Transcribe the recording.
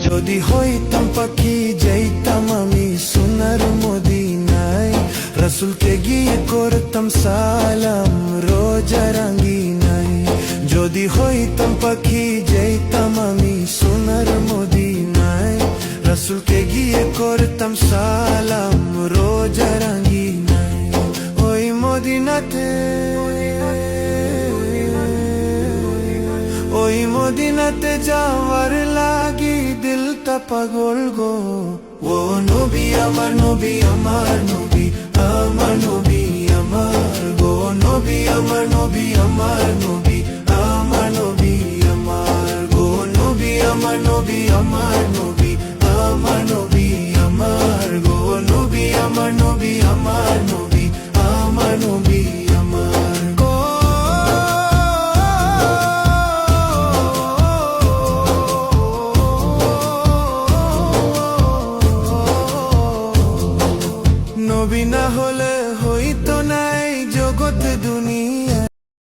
যদি হইতাম পাখি যাইতাম আমি সোনার মদিনায়, রাসূলকে গিয়ে করতাম সালাম রোজা রাঙ্গিনায়। যদি হইতাম পাখি যাইতাম আমি সোনার মদিনায়, রাসূলকে গিয়ে করতাম সালাম রোজা রাঙ্গিনায়। ওই মদিনাতে, ওই মদিনাতে যাওয়ার লাগি দিলটা পাগল গো। ও নবী আমার নবী আমার নবী আমার নবী আমার গো, নবী আমার নবী আমার নবী আমার নবী আমার গো, নবী আমার নবী আমার নবী আমার নবী আমার গো, নবী আমার নবী আমার নবী আমার নবী আমার গো। নবী না হলে হইতো নাই জগৎ দুনিয়া,